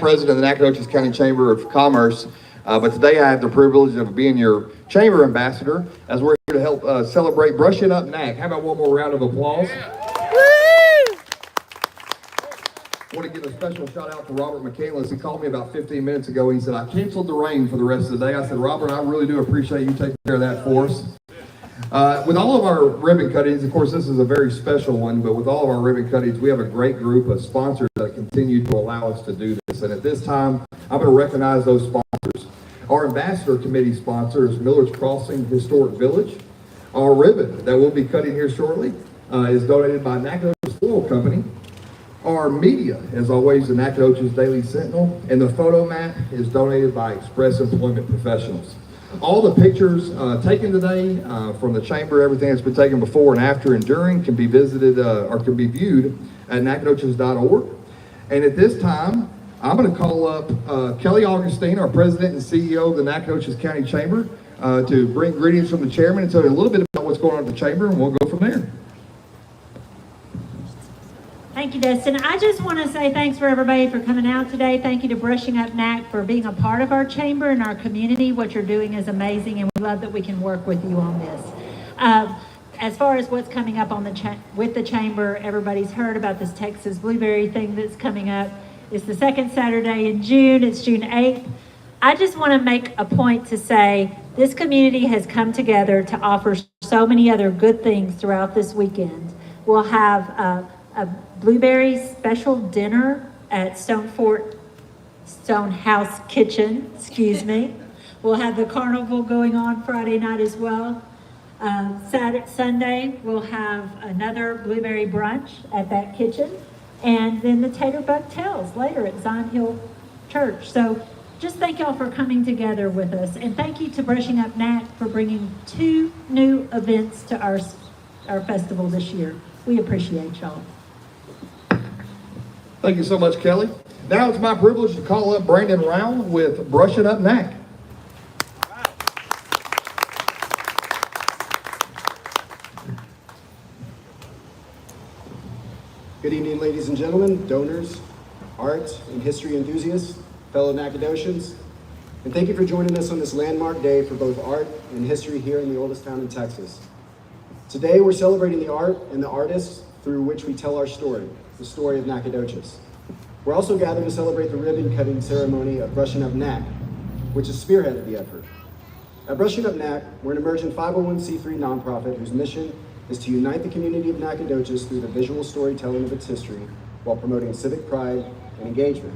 president of the Nacogdoches County Chamber of Commerce, but today I have the privilege of being your chamber ambassador as we're here to help celebrate Brushing Up Nac. How about one more round of applause? I want to give a special shout out to Robert McCandless. He called me about 15 minutes ago. He said, I canceled the rain for the rest of the day. I said, Robert, I really do appreciate you taking care of that for us. With all of our ribbon cuttings, of course, this is a very special one, but with all of our ribbon cuttings, we have a great group of sponsors that continue to allow us to do this. And at this time, I'm going to recognize those sponsors. Our ambassador committee sponsor is Miller's Crossing Historic Village. Our ribbon that we'll be cutting here shortly is donated by Nacogdoches Oil Company. Our media, as always, the Nacogdoches Daily Sentinel, and the photo mat is donated by Express Employment Professionals. All the pictures taken today from the chamber, everything that's been taken before and after and during can be visited or can be viewed at nacogdoches.org. And at this time, I'm going to call up Kelly Augustine, our president and CEO of the Nacogdoches County Chamber, to bring greetings from the chairman and tell you a little bit about what's going on at the chamber, and we'll go from there. Thank you, Dustin. I just want to say thanks for everybody for coming out today. Thank you to Brushing Up Nac for being a part of our chamber and our community. What you're doing is amazing, and we love that we can work with you on this. As far as what's coming up on with the chamber, everybody's heard about this Texas blueberry thing that's coming up. It's the second Saturday in June. It's June 8th. I just want to make a point to say this community has come together to offer so many other good things throughout this weekend. We'll have a blueberry special dinner at Stonehouse Kitchen, excuse me. We'll have the carnival going on Friday night as well. Sunday, we'll have another blueberry brunch at that kitchen. And then the Tater Buck Tales later at Zion Hill Church. So just thank y'all for coming together with us. And thank you to Brushing Up Nac for bringing 2 new events to our festival this year. We appreciate y'all. Thank you so much, Kelly. Now it's my privilege to call up Brandon Rao with Brushing Up Nac. Good evening, ladies and gentlemen, donors, art and history enthusiasts, fellow Nacogdoches, and thank you for joining us on this landmark day for both art and history here in the oldest town in Texas. Today, we're celebrating the art and the artists through which we tell our story, the story of Nacogdoches. We're also gathered to celebrate the ribbon cutting ceremony of Brushing Up Nac, which has spearheaded the effort. At Brushing Up Nac, we're an emergent 501c3 nonprofit whose mission is to unite the community of Nacogdoches through the visual storytelling of its history while promoting civic pride and engagement.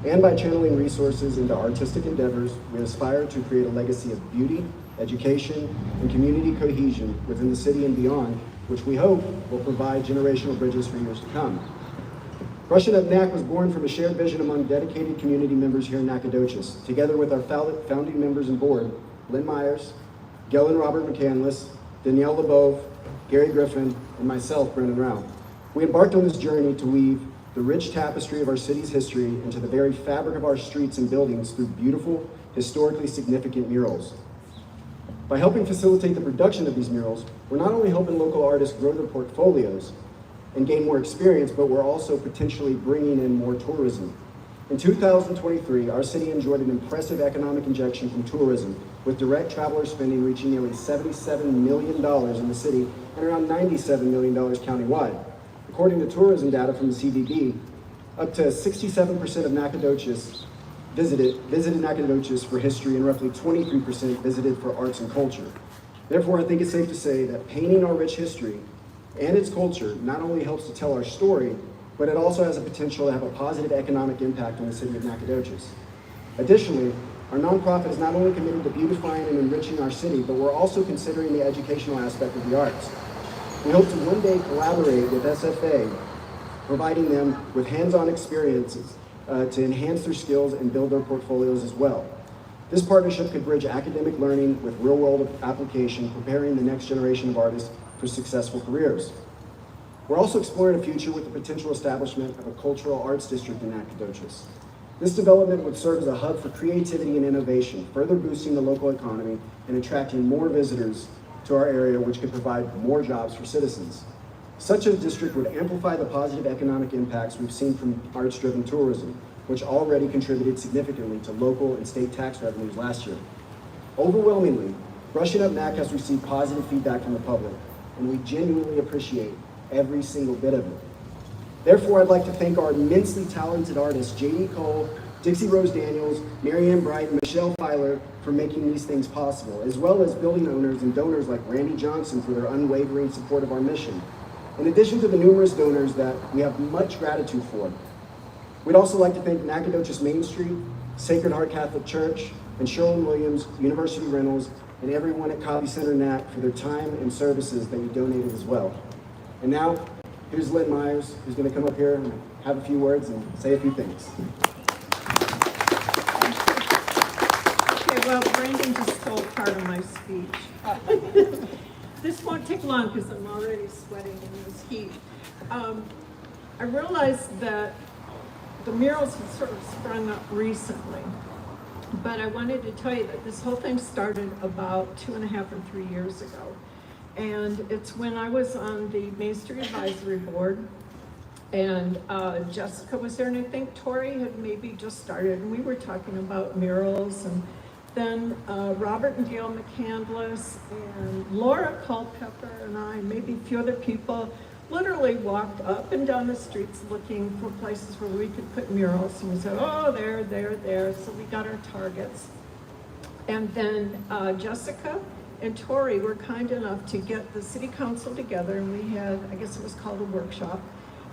And by channeling resources into artistic endeavors, we aspire to create a legacy of beauty, education, and community cohesion within the city and beyond, which we hope will provide generational bridges for years to come. Brushing Up Nac was born from a shared vision among dedicated community members here in Nacogdoches, together with our founding members and board, Lynn Myers, Gail and Robert McCandless, Danielle LeBeau, Gary Griffin, and myself, Brendan Rao. We embarked on this journey to weave the rich tapestry of our city's history into the very fabric of our streets and buildings through beautiful, historically significant murals. By helping facilitate the production of these murals, we're not only helping local artists grow their portfolios and gain more experience, but we're also potentially bringing in more tourism. In 2023, our city enjoyed an impressive economic injection from tourism, with direct traveler spending reaching nearly $77 million in the city and around $97 million countywide. According to tourism data from the CVB, up to 67% of Nacogdoches visited Nacogdoches for history, and roughly 23% visited for arts and culture. Therefore, I think it's safe to say that painting our rich history and its culture not only helps to tell our story, but it also has a potential to have a positive economic impact on the city of Nacogdoches. Additionally, our nonprofit is not only committed to beautifying and enriching our city, but we're also considering the educational aspect of the arts. We hope to one day collaborate with SFA, providing them with hands-on experiences to enhance their skills and build their portfolios as well. This partnership could bridge academic learning with real-world application, preparing the next generation of artists for successful careers. We're also exploring a future with the potential establishment of a cultural arts district in Nacogdoches. This development would serve as a hub for creativity and innovation, further boosting the local economy and attracting more visitors to our area, which could provide more jobs for citizens. Such a district would amplify the positive economic impacts we've seen from arts-driven tourism, which already contributed significantly to local and state tax revenues last year. Overwhelmingly, Brushing Up Nac has received positive feedback from the public, and we genuinely appreciate every single bit of it. Therefore, I'd like to thank our immensely talented artists, J.D. Cole, Dixie Rose Daniels, Marianne Bright, and Michelle Filer for making these things possible, as well as building owners and donors like Randy Johnson for their unwavering support of our mission. In addition to the numerous donors that we have much gratitude for, we'd also like to thank Nacogdoches Main Street, Sacred Heart Catholic Church, and Sherwin-Williams, University Rentals, and everyone at Copy Center Nac for their time and services that you donated as well. And now, here's Lynn Myers, who's going to come up here and have a few words and say a few things. Okay, well, Brandon just stole part of my speech. This won't take long because I'm already sweating in this heat. I realized that the murals have sort of sprung up recently, but I wanted to tell you that this whole thing started about 2.5 or 3 years ago. And it's when I was on the Main Street Advisory Board, and Jessica was there, and I think Tori had maybe just started, and we were talking about murals, and then Robert and Gail McCandless and Laura Culpepper and I, and maybe a few other people, literally walked up and down the streets looking for places where we could put murals, and we said, oh, there, so we got our targets. And then Jessica and Tori were kind enough to get the city council together, and we had, I guess it was called a workshop,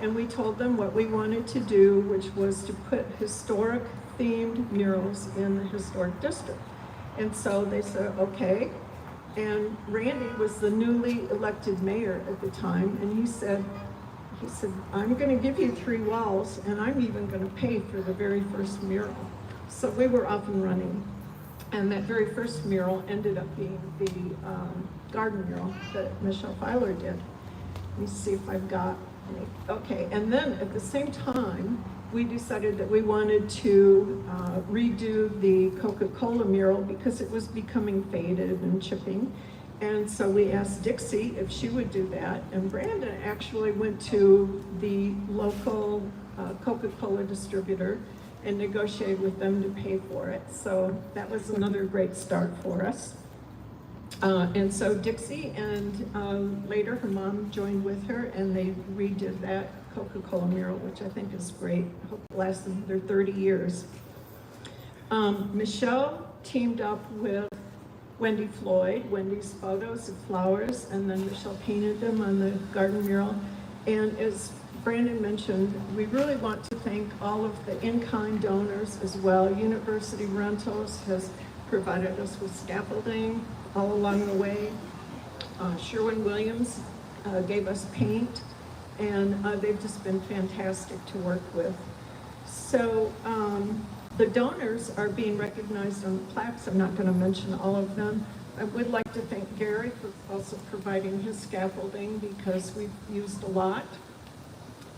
and we told them what we wanted to do, which was to put historic themed murals in the historic district. And so they said, okay. And Randy was the newly elected mayor at the time, and he said, I'm gonna give you 3 walls, and I'm even gonna pay for the very first mural. So we were off and running. And that very first mural ended up being the garden mural that Michelle Filer did. Let me see if I've got any. Okay, and then at the same time, we decided that we wanted to redo the Coca-Cola mural because it was becoming faded and chipping. And so we asked Dixie if she would do that. And Brandon actually went to the local Coca-Cola distributor and negotiated with them to pay for it. So that was another great start for us. And so Dixie and later her mom joined with her, and they redid that Coca-Cola mural, which I think is great. I hope it lasts another 30 years. Michelle teamed up with Wendy Floyd, Wendy's photos of flowers, and then Michelle painted them on the garden mural. And as Brandon mentioned, we really want to thank all of the in-kind donors as well. University Rentals has provided us with scaffolding all along the way. Sherwin-Williams gave us paint, and they've just been fantastic to work with. So the donors are being recognized on the plaques. I'm not going to mention all of them. I would like to thank Gary for also providing his scaffolding because we've used a lot.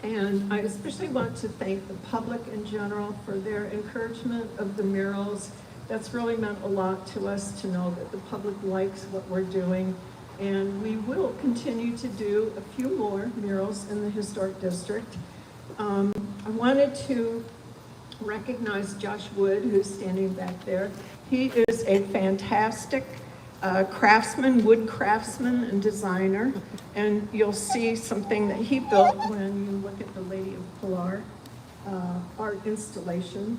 And I especially want to thank the public in general for their encouragement of the murals. That's really meant a lot to us to know that the public likes what we're doing. And we will continue to do a few more murals in the historic district. I wanted to recognize Josh Wood, who's standing back there. He is a fantastic craftsman, wood craftsman and designer. And you'll see something that he built when you look at the Lady of Pilar art installation.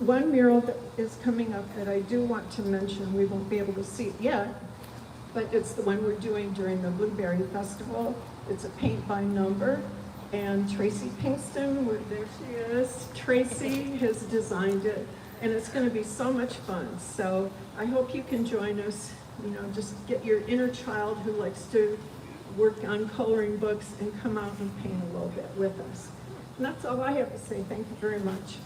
One mural that is coming up that I do want to mention, we won't be able to see it yet, but it's the one we're doing during the Blueberry Festival. It's a paint by number, and Tracy Pinkston, there she is. Tracy has designed it, and it's going to be so much fun. So I hope you can join us. You know, just get your inner child who likes to work on coloring books and come out and paint a little bit with us. And that's all I have to say. Thank you very much.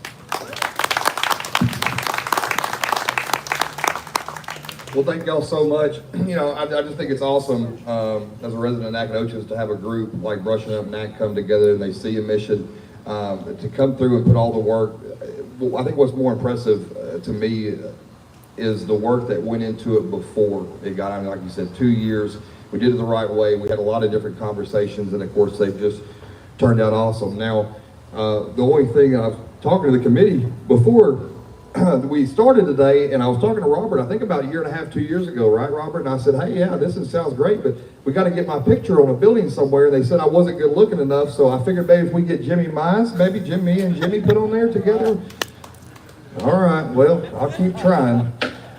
Well, thank y'all so much. You know, I just think it's awesome as a resident of Nacogdoches to have a group like Brushing Up Nac come together and they see a mission to come through and put all the work. I think what's more impressive to me is the work that went into it before it got, I mean, like you said, 2 years. We did it the right way. We had a lot of different conversations, and of course, they've just turned out awesome. Now, the only thing talking to the committee before we started today, and I was talking to Robert, I think about a year and a half, 2 years ago, right, Robert? And I said, hey, yeah, sounds great, but we got to get my picture on a building somewhere. They said I wasn't good looking enough, so I figured maybe if we get Jimmy Mize, maybe me and Jimmy put on there together. All right, well, I'll keep trying.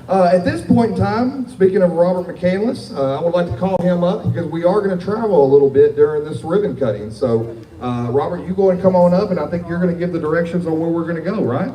At this point in time, speaking of Robert McCandless, I would like to call him up because we are going to travel a little bit during this ribbon cutting. So, Robert, you go and come on up, and I think you're going to give the directions on where we're going to go, right?